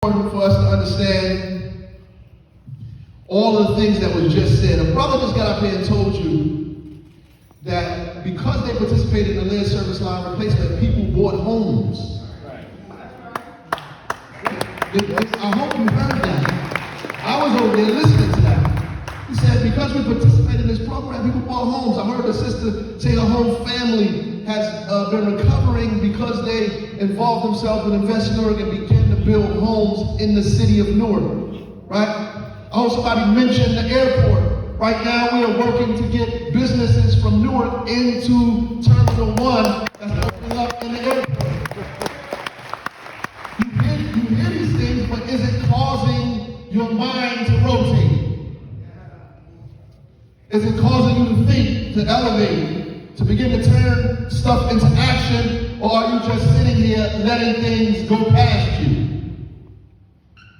important for us to understand all of the things that was just said. A brother just got up here and told you that because they participated in the land service line replacement, people bought homes. I hope you heard that. I was over there listening to that. He said because we participated in this program, people bought homes. I heard a sister say her whole family has been recovering because they involved themselves with Invest Newark and began to build homes in the city of Newark, right? I heard somebody mention the airport. Right now we are working to get businesses from Newark into Terminal 1 that's opening up in the airport. You hear these things, but is it causing your mind to rotate? Is it causing you to think, to elevate, to begin to turn stuff into action, or are you just sitting here letting things go past you?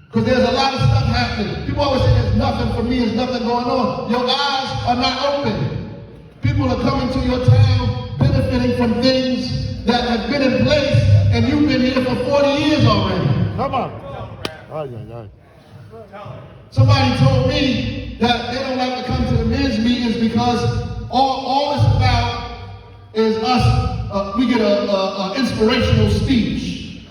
Because there's a lot of stuff happening. People always say there's nothing for me, there's nothing going on. Your eyes are not open. People are coming to your town benefiting from things that have been in place, and you've been here for 40 years already. Come on. Somebody told me that they don't like to come to the men's meetings because all it's about is us, we get a inspirational speech.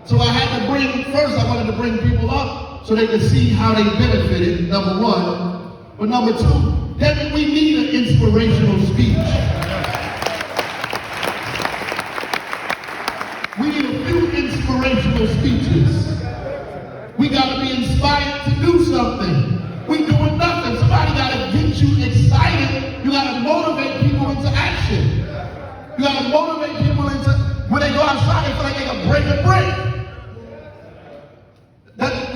So I had to I wanted to bring people up so they could see how they benefited, number one. But number two, then we need an inspirational speech. We need a few inspirational speeches. We got to be inspired to do something. We doing nothing. Somebody got to get you excited. You got to motivate people into action. You got to motivate people into, when they go outside, they feel like they can break a brick.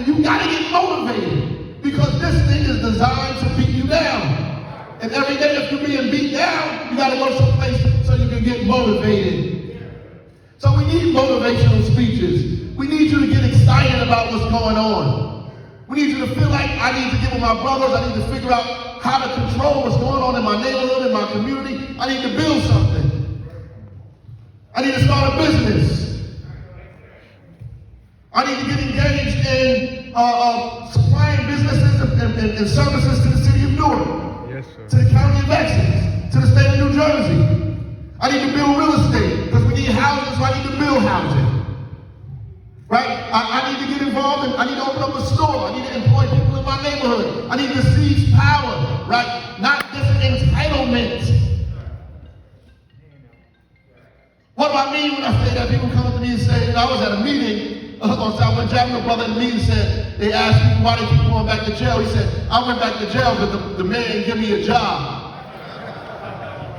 You got to get motivated because this thing is designed to beat you down. And every day if you're being beat down, you got to go someplace so you can get motivated. So we need motivational speeches. We need you to get excited about what's going on. We need you to feel like I need to get with my brothers. I need to figure out how to control what's going on in my neighborhood, in my community. I need to build something. I need to start a business. I need to get engaged in supplying businesses and services to the city of Newark, Yes, sir. to the county of Essex, to the state of New Jersey. I need to build real estate because we need houses, so I need to build housing. Right? I need to get involved I need to open up a store. I need to employ people in my neighborhood. I need to seize power, right? Not this entitlement. What do I mean when I say that? People come up to me and say, I was at a meeting on Southwest Avenue, a brother in the meeting said, they asked me why they keep going back to jail. He said, I went back to jail because the man didn't give me a job.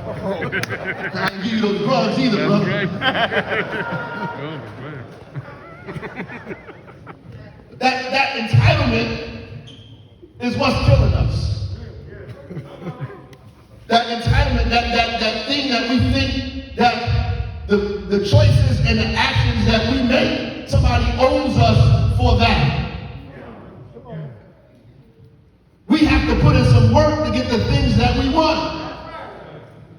I didn't give you those drugs either, brother. Right. That entitlement is what's killing us. That entitlement, that thing that we think that the choices and the actions that we make, somebody owes us for that. We have to put in some work to get the things that we want.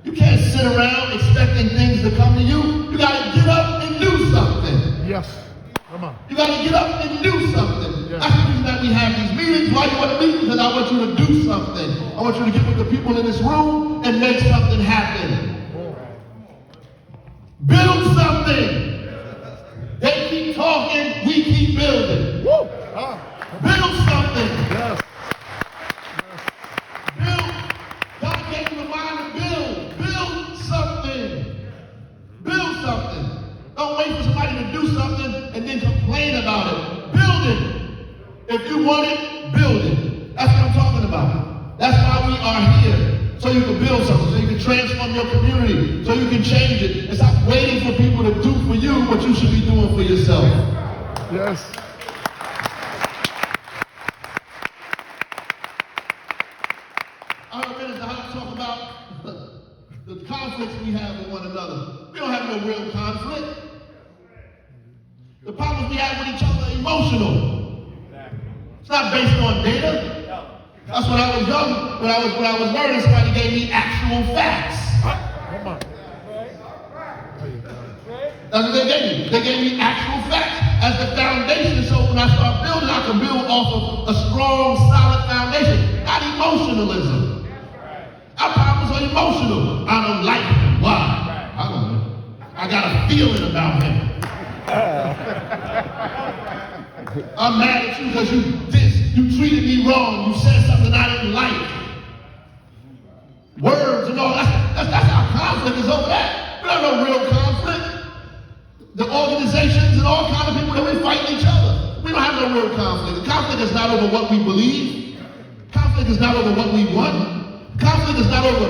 You can't sit around expecting things to come to you. You got to get up and do something. Yes. Come on. You got to get up and do something. Yes. That's the reason that we have these meetings. Why you want to meet? Because I want you to do something. I want you to get with the people in this room and make something happen. Build something. They keep talking, we keep building. Woo. Build something. Yes. Build. God gave you a mind to build. Build something. Build something. Don't wait for somebody to do something and then complain about it. Build it. If you want it, build it. That's what I'm talking about. That's why we are here. So you can build something, so you can transform your community, so you can change it. And stop waiting for people to do for you what you should be doing for yourself. Yes. I don't minutes to talk about the conflicts we have with one another. We don't have no real conflict. The problems we have with each other are emotional. It's not based on data. That's when I was young, when I was learning, somebody gave me actual facts. Come on. That's what they gave me. They gave me actual facts as the foundation. So when I I start building, I can build off of a strong, solid foundation, not emotionalism. Our problems are emotional. I don't like him. Why? I don't know. I got a feeling about him. I'm mad at you because you treated me wrong. You said something I didn't like. Words and all, that's how conflict is over that. We don't have no real conflict. The organizations and all kinds of people that we fight each other. We don't have no real conflict. The conflict is not over what we believe. Conflict is not over what we want. Conflict is not over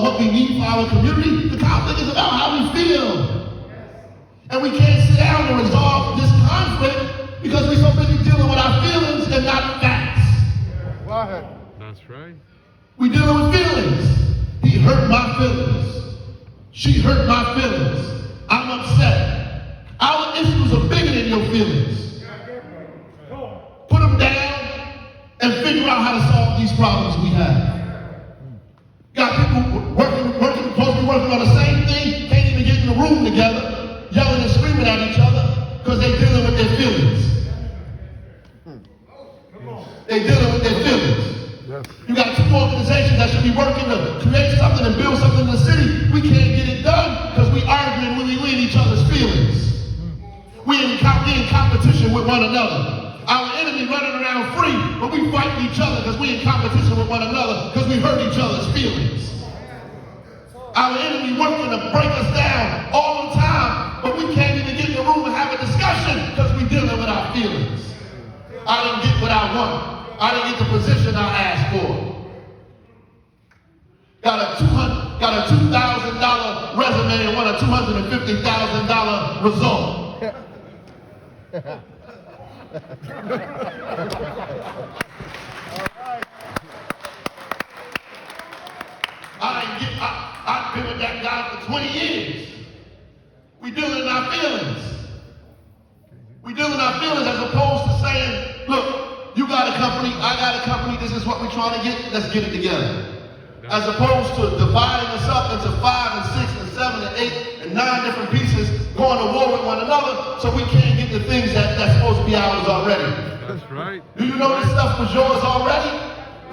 what we need for our community. The conflict is about how we feel. And we can't sit down and resolve this conflict because we're so busy dealing with our feelings and not facts. That's right. We're dealing with feelings. He hurt my feelings. She hurt my feelings. I'm upset. Our issues are bigger than your feelings. Put them down and figure out how to solve these problems we have. Got people supposed to be working on the same thing, can't even get in the room together, yelling and screaming at each other because they're dealing with their feelings. They're dealing with their feelings. You got two organizations that should be working to create something and build something in the city. We can't get it done because we arguing when we in each other's feelings. We in competition with one another. Our enemy running around free, but we fighting each other because we in competition with one another because we hurt each other's feelings. Our enemy working to break us down all the time, but we can't even get in the room and have a discussion because we dealing with our feelings. I didn't get what I want. I didn't get the position I asked for. Got a $2,000 resume and want a $250,000 result. I've been with that guy for 20 years. We dealing in our feelings. We dealing in our feelings as opposed to saying, look, you got a company, I got a company, this is what we're trying to get, let's get it together. As opposed to dividing us up into 5 and 6 and 7 and 8 and 9 different pieces, going to war with one another, so we can't get the things that's supposed to be ours already. That's right. Do you know this stuff was yours already?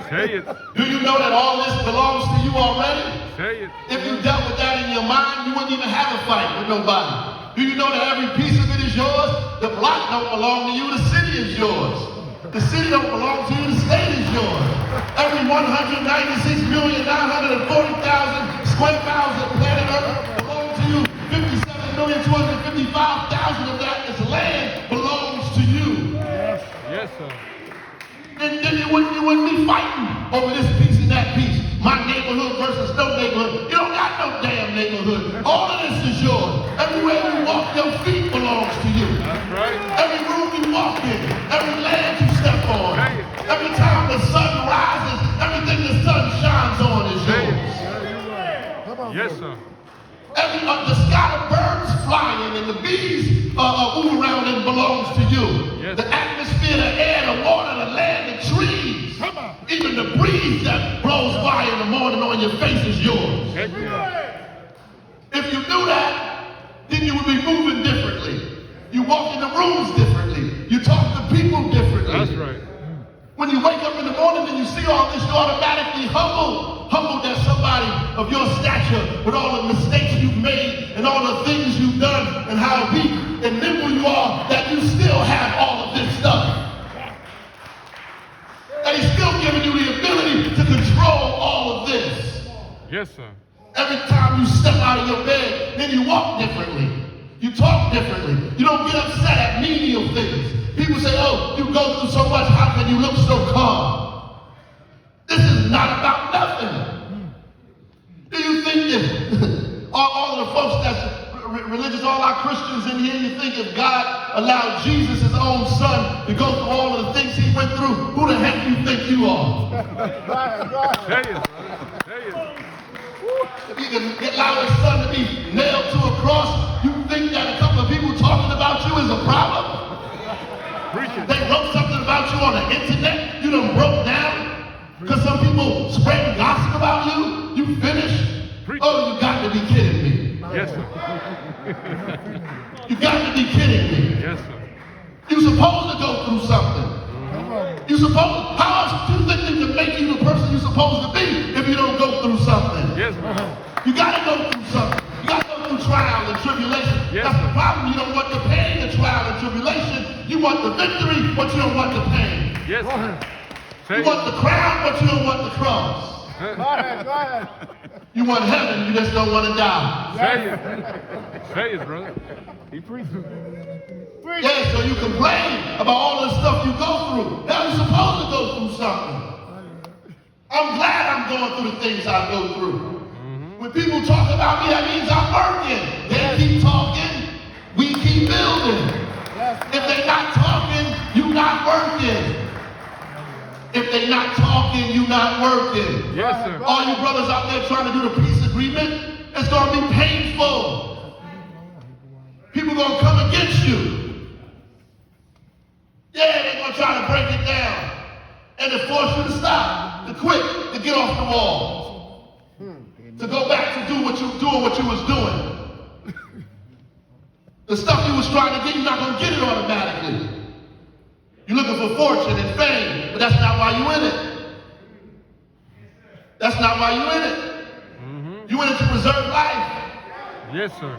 Say it. Do you know that all this belongs to you already? Say it. If you dealt with that in your mind, you wouldn't even have a fight with nobody. Do you know that every piece of it is yours? The block don't belong to you, the city is yours. The city don't belong to you, the state is yours. Every 196,940,000 square miles of planet Earth belong to you. 57,255,000 of that is land belongs to you. Yes, sir. Then you wouldn't be fighting over this piece and that piece. My neighborhood versus no neighborhood. You don't got no damn neighborhood. All of this is yours. Everywhere you walk, your feet belongs to you. That's right. Every room you walk in, every land you step on, every time the sun rises, everything the sun shines on is yours. Yes, sir. The sky, the birds flying and the bees move around and belongs to you. Yes. The atmosphere, the air, the water, the land, the trees, even the breeze that blows by in the morning on your face is yours. Heck yeah. If you do that, then you would be moving differently. You walk in the rooms differently. You talk to people differently. That's right. When you wake up in the morning and you see all this, you automatically humbled that somebody of your stature with all the mistakes you've made and all the things you've done and how weak and nimble you are, that you still have all of this stuff. And he's still giving you the ability to control all of this. Yes, sir. Every time you step out of your bed, then you walk differently. You talk differently. You don't get upset at menial things. People say, oh, you go through so much, how can you look so calm? This is not about nothing. Do you think if all of the folks that's religious, all our Christians in here, you think if God allowed Jesus, his own son, to go through all of the things he went through, who the heck do you think you are? Say it, brother. Say it. If he can allow his son to be nailed to a cross, you think that a couple of people talking about you is a problem? They wrote something about you on the internet, you done broke down because some people spreading gossip about you, you finished? Oh, you got to be kidding me. Yes, sir. You got to be kidding me. Yes, sir. You're supposed to go through something. You're supposed, how else do you think they can make you the person you're supposed to be if you don't go through something? Yes, man. You gotta go through something. You gotta go through trial and tribulation. Yes, That's the sir. problem. You don't want the pain of trial and tribulation. You want the victory, but you don't want the pain. Yes, sir. Say You want the crown, but you don't want the cross. it. Go ahead. You want heaven, you just don't want to die. Say it. Say it, brother. He preaching. Yeah, so you complain about all the stuff you go through. Now you're supposed to go through something. I'm glad I'm going through the things I go through. When people talk about me, that means I'm working. They keep talking, we keep building. If they're not talking, you not working. If they're not talking, you not working. Yes, sir. All you brothers out there trying to do the peace agreement, it's going to be painful. People going to come against you. Yeah, they're going to try to break it down. And to force you to stop, to quit, to get off the wall. To go back to do what you was doing. The stuff you was trying to get, you're not going to get it automatically. You're looking for fortune and fame, but that's not why you're in it. That's not why you're in it. You're in it to preserve life, Yes, sir.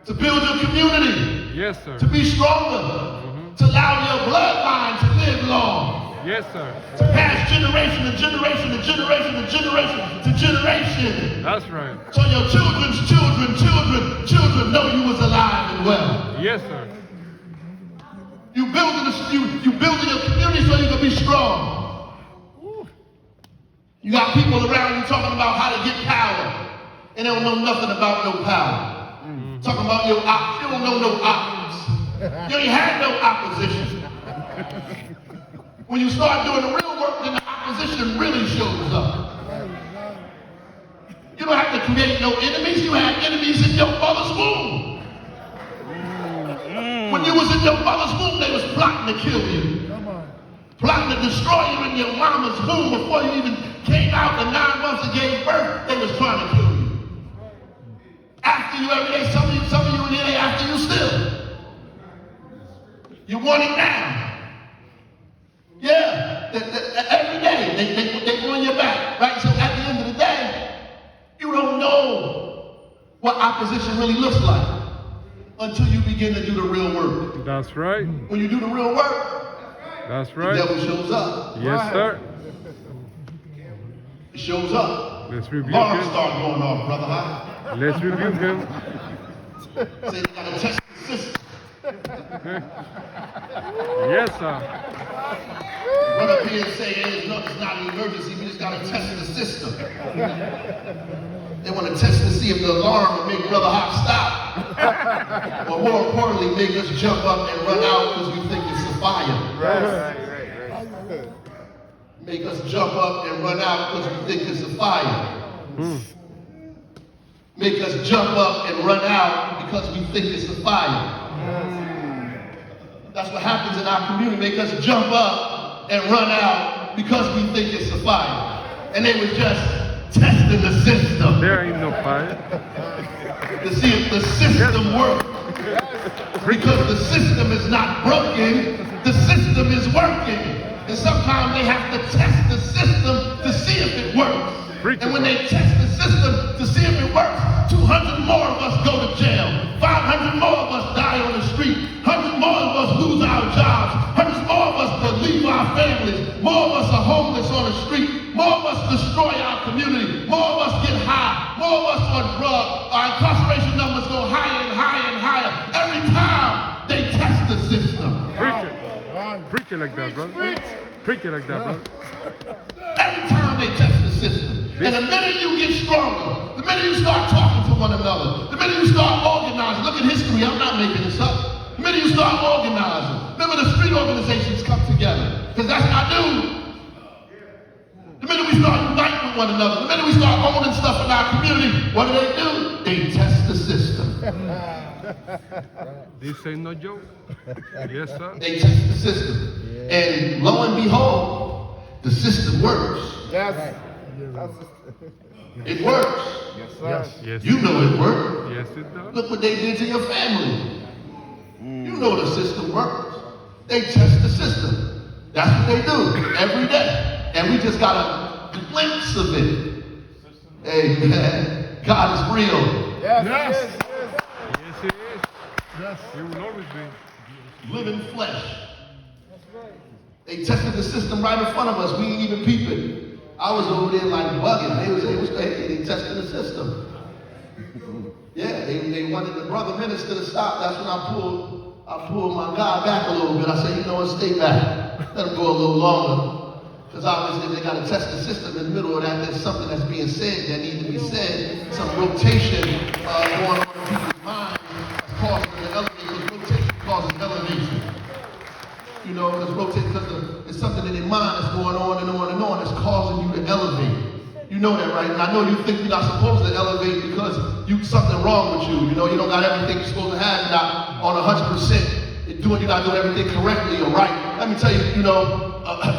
to build your community, Yes, sir. to be stronger, to allow your bloodline to live long, Yes, sir. to pass generation to generation to generation to generation to generation. That's right. So your children's children know you was alive and well. Yes, sir. You building your community so you can be strong. You got people around you talking about how to get power, and they don't know nothing about no power. Talking about your ops, you don't know no ops. You ain't had no opposition. When you start doing the real work, then the opposition really shows up. You don't have to create no enemies. You had enemies in your mother's womb. When you was in your mother's womb, they was plotting to kill you. Plotting to destroy you in your mama's womb before you even came out the 9 months and gave birth, they was trying to kill you. After you every day, some of you in here, they after you still. You want it now. Yeah, every day, they on your back, right? So at the end of the day, you don't know what opposition really looks like until you begin to do the real work. That's right. When you do the real work, That's the right. devil shows up. Yes, sir. It shows up. Let's rebuke Alarms him. start going off, brother. Huh? Let's rebuke him. Say you gotta test the system. Yes, sir. Run up here and say, hey, it's not an emergency, we just gotta test the system. They want to test to see if the alarm will make Brother Hop stop. Or more importantly, make us jump up and run out because we think it's a fire. Right. Make us jump up and run out because we think it's a fire. Make us jump up and run out because we think it's a fire. That's what happens in our community. Make us jump up and run out because we think it's a fire. And they was just testing the system There ain't no fire. to see if the system works. Because the system is not broken, the system is working. And sometimes they have to test the system to see if it works. And when they test the system to see if it works, 200 more of us go to jail. 500 more of us die on the street. 100 more of us lose our jobs. Hundreds more of us leave our families. More of us are homeless on the street. More of us destroy our community. More of us get high. More of us are drugged. Our incarceration numbers go higher and higher and higher. Every time they test the system. Preach it. Preach it like that, brother. Preach it like that, brother. Every time they test the system. And the minute you get stronger, the minute you start talking to one another, the minute you start organizing, look at history, I'm not making this up. The minute you start organizing, remember the street organizations come together, because that's not new. The minute we start uniting with one another, the minute we start owning stuff in our community, what do? They test the system. This ain't no joke. Yes, sir. They test the system. And lo and behold, the system works. Yes. It works. Yes, sir. Yes. You know it worked. Yes, it does. Look what they did to your family. You know the system works. They test the system. That's what they do every day. And we just got a glimpse of it. Amen. God is real. Yes. Yes, he is. Yes, he will always be. Living flesh. They tested the system right in front of us. We ain't even peeping. I was over there like bugging. They tested the system. Yeah, they wanted the brother minister to stop. That's when I pulled my guy back a little bit. I said, you know what, stay back. Let him go a little longer. Because obviously they got to test the system in the middle of that. There's something that's being said that needs to be said. Some rotation going on in people's minds that's causing the elevation. Rotation causes elevation. You know, it's rotating because it's something in their mind that's going on and on and on that's causing you to elevate. You know that, right? And I know you think you're not supposed to elevate because something wrong with you. You know, you don't got everything you're supposed to have. You're not on 100%. You're not doing everything correctly or right. Let me tell you,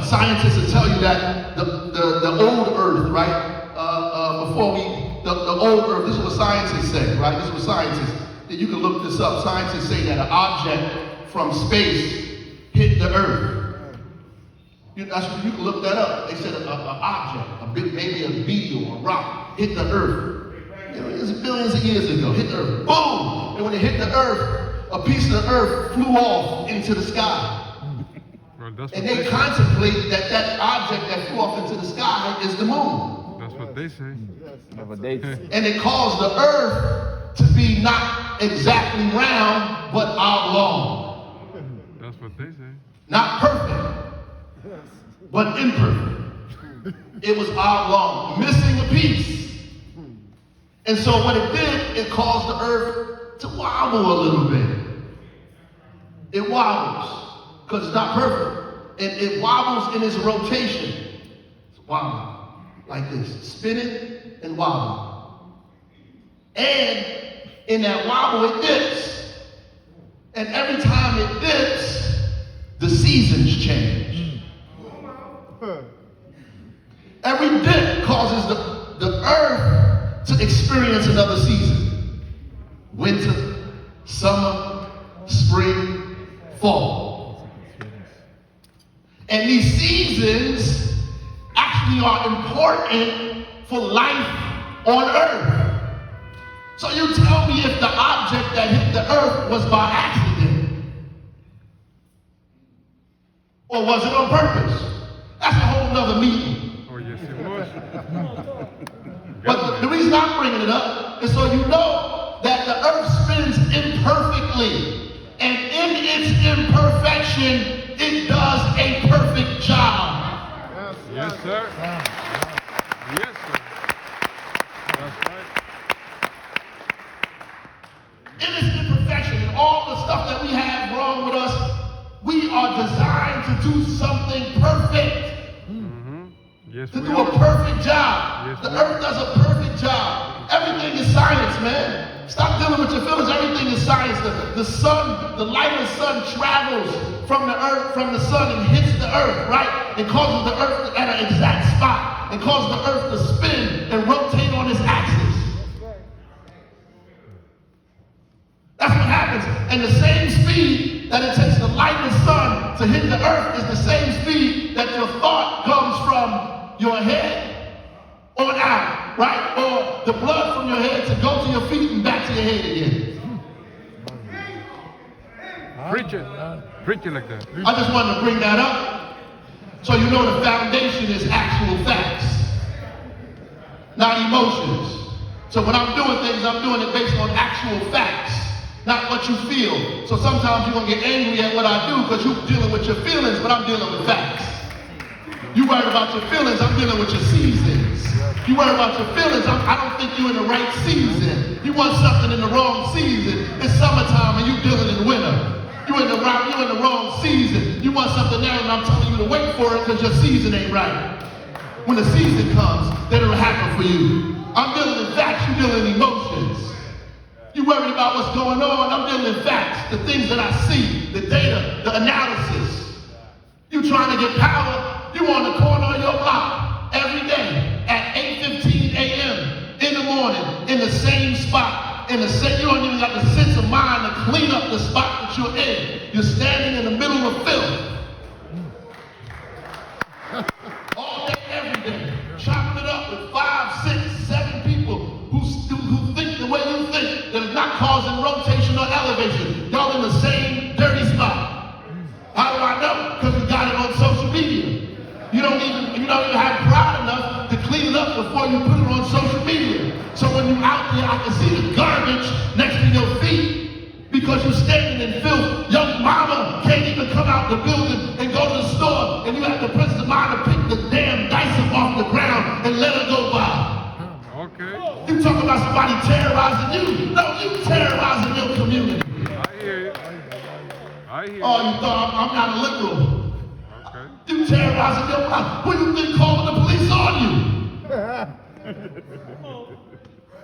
scientists will tell you that the old Earth, right? The old Earth, this is what scientists say, right? This is what scientists, you can look this up. Scientists say that an object from space hit the Earth. You can look that up. They said an object, maybe a beetle or a rock, hit the Earth. It was billions of years ago, hit the Earth. Boom! And when it hit the Earth, a piece of the Earth flew off into the sky. And they contemplate that object that flew off into the sky is the moon. That's what they say. That's what they say. And it caused the Earth to be not exactly round, but oblong. That's what they say. Not perfect, but imperfect. It was oblong, missing a piece. And so what it did, it caused the Earth to wobble a little bit. It wobbles, because it's not perfect. And it wobbles in its rotation. It's wobbling, like this. Spin it and wobble. And in that wobble, it dips. And every time it dips, the seasons change. Every dip causes the earth to experience another season. Winter, summer, spring, fall. And these seasons actually are important for life on earth. So you tell me if the object that hit the earth was by accident, or was it on purpose? That's a whole nother meeting. Oh, yes, it was. But the reason I'm bringing it up is so you know that the earth spins imperfectly. And in its imperfection, it does a perfect job. Yes, sir. Yes, sir. That's right. In its imperfection and all the stuff that we have wrong with us, we are designed to do something perfect. Yes, To we do are. a perfect job. Yes, The we earth does a perfect job. Everything is science, man. Stop dealing with your feelings. Everything is science. The sun, the light of the sun travels from the earth, from the sun and hits the earth, right? It causes the earth at an exact spot. It causes the earth to spin and rotate on its axis. That's what happens. And the same speed that it takes the light of the sun to hit the earth is the same speed that your thought comes from your head on out, right? Or the blood from your head to go to your feet and back to your head again. Preach it. Preach it like that. I just wanted to bring that up so you know the foundation is actual facts, not emotions. So when I'm doing things, I'm doing it based on actual facts, not what you feel. So sometimes you're going to get angry at what I do because you're dealing with your feelings, but I'm dealing with facts. You worry about your feelings, I'm dealing with your seasons. You worry about your feelings, I don't think you're in the right season. You want something in the wrong season. It's summertime and you're dealing in winter. You're in the wrong season. You want something now and I'm telling you to wait for it because your season ain't right. When the season comes, then it'll happen for you. I'm dealing in facts, you're dealing in emotions. You worried about what's going on, I'm dealing in facts, the things that I see, the data, the analysis. You trying to get power, you on the corner of your block every day at 8:15 a.m. in the morning in the same spot. You don't even got the sense of mind to clean up the spot that you're in. You're standing in the middle of filth. you put it on social media. So when you're out there, I can see the garbage next to your feet because you're standing in filth. Your mama can't even come out the building and go to the store, and you have the presence of mind to pick the damn dice up off the ground and let her go by. Okay. You talk about somebody terrorizing you. No, you terrorizing your community. I hear you. I hear you. Oh, you thought I'm not a liberal. Okay. You terrorizing your life. Who you think calling the police on you?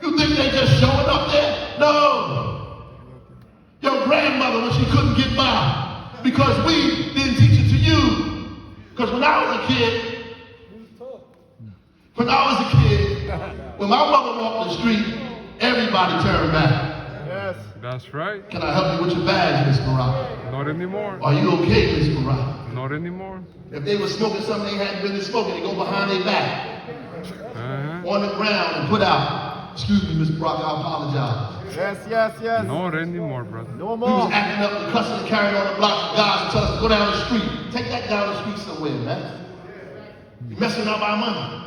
You think they just showing up there? No. Your grandmother when she couldn't get by because we didn't teach it to you. Because when I was a kid, when my mother walked the street, everybody turned back. Yes. That's right. Can I help you with your badge, Miss Marat? Not anymore. Are you okay, Miss Marat? Not anymore. If they were smoking something they hadn't been smoking, they go behind their back on the ground and put out. Excuse me, Miss Brock, I apologize. Yes, yes, yes. Not anymore, brother. No We was more. acting up and cussing and carrying on the block of guys and tell us to go down the street. Take that down the street somewhere, man. You're messing up our money.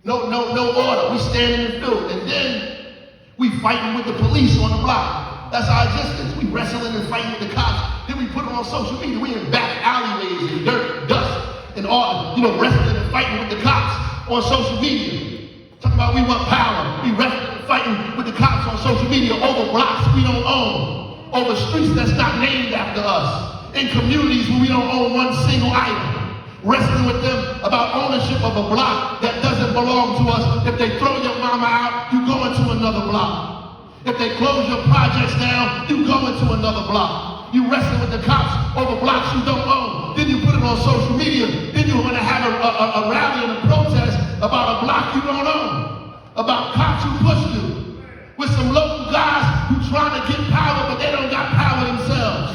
No order. We standing in filth. And then we fighting with the police on the block. That's our existence. We wrestling and fighting with the cops. Then we put it on social media. We in back alleyways and dirt, dust, and all, wrestling and fighting with the cops on social media. Talking about we want power. We wrestling and fighting with the cops on social media over blocks we don't own, over streets that's not named after us, in communities where we don't own one single item. Wrestling with them about ownership of a block that doesn't belong to us. If they throw your mama out, you go into another block. If they close your projects down, you go into another block. You wrestling with the cops over blocks you don't own. Then you put it on social media. Then you're going to have a rally and a protest about a block you don't own. About cops who pushed you. With some local guys who trying to get power, but they don't got power themselves.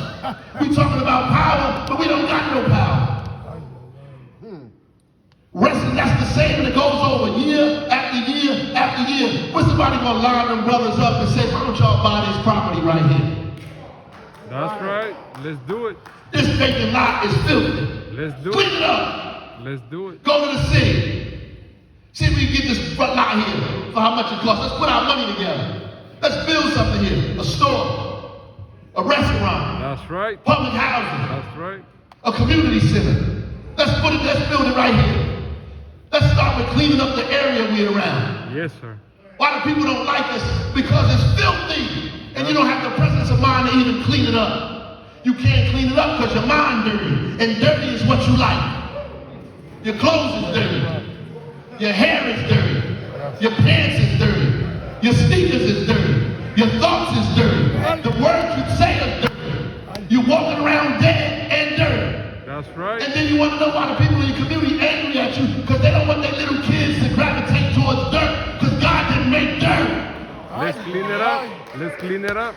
We talking about power, but we don't got no power. Wrestling, that's the same, and it goes over year after year after year. When's somebody gonna line them brothers up and say, why don't y'all buy this property right here? That's right. Let's do it. This vacant lot is filthy. Let's do Clean it. it up. Let's do it. Go to the city. See if we can get this front lot here for how much it costs. Let's put our money together. Let's build something here. A store, a restaurant, That's right. public housing, That's right. a community center. Let's build it right here. Let's start with cleaning up the area we're around. Yes, sir. Why do people don't like us? Because it's filthy. And you don't have the presence of mind to even clean it up. You can't clean it up because your mind dirty. And dirty is what you like. Your clothes is dirty. Your hair is dirty. Your pants is dirty. Your sneakers is dirty. Your thoughts is dirty. The words you say are dirty. You're walking around dead and dirty. That's right. And then you want to know why the people in your community angry at you because they don't want their little kids to gravitate towards dirt because God didn't make dirt. Let's clean it up. Let's clean it up.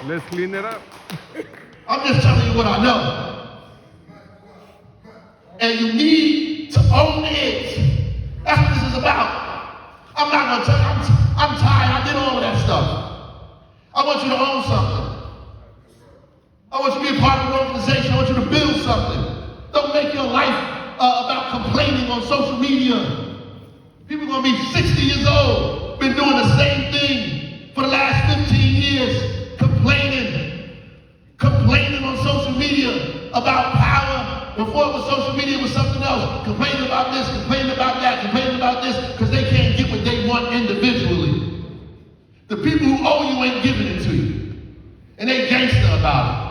Let's clean it up. I'm just telling you what I know. And you need to own it. That's what this is about. I'm not going to tell you. I'm tired. I did all of that stuff. I want you to own something. I want you to be a part of an organization. I want you to build something. Don't make your life about complaining on social media. People are going to be 60 years old, been doing the same thing for the last 15 years, complaining on social media about power. Before it was social media, it was something else. Complaining about this, complaining about that, complaining about this, because they can't get what they want individually. The people who owe you ain't giving it to you. And they gangster about it.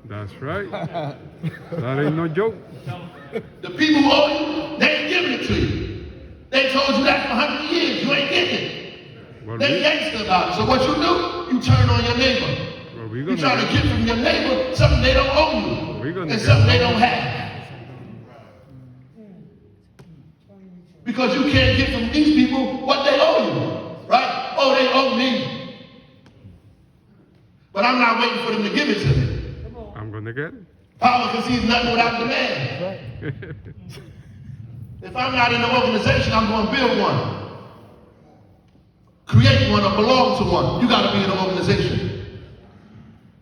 That's right. That ain't no joke. The people who owe you, they ain't giving it to you. They told you that for 100 years. You ain't getting it. Well, They gangster about it. So what you do, you turn on your neighbor. You try to get from your neighbor something they don't owe you. And something they don't have. Because you can't get from these people what they owe you. Right? Oh, they owe me. But I'm not waiting for them to give it to me. I'm going to get it. Power concedes nothing without demand. If I'm not in an organization, I'm going to build one. Create one or belong to one. You got to be in an organization.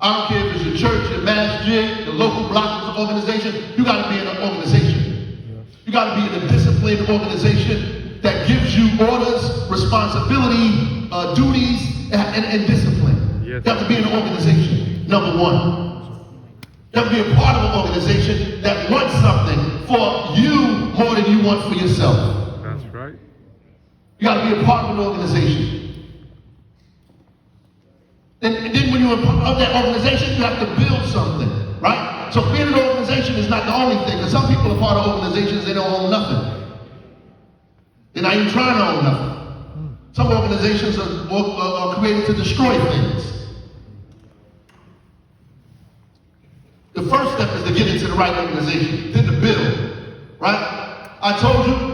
I don't care if it's your church, your masjid, the local block organization. You got to be in an organization. You got to be in a disciplined organization that gives you orders, responsibility, duties, and discipline. Yes. You have to be in an organization, number one. You have to be a part of an organization that wants something for you more than you want for yourself. That's right. You got to be a part of an organization. And then when you're a part of that organization, you have to build something, right? So being an organization is not the only thing, because some people are part of organizations, they don't own nothing. They're not even trying to own nothing. Some organizations are created to destroy things. The first step is to get into the right organization, then to build, right? I told you,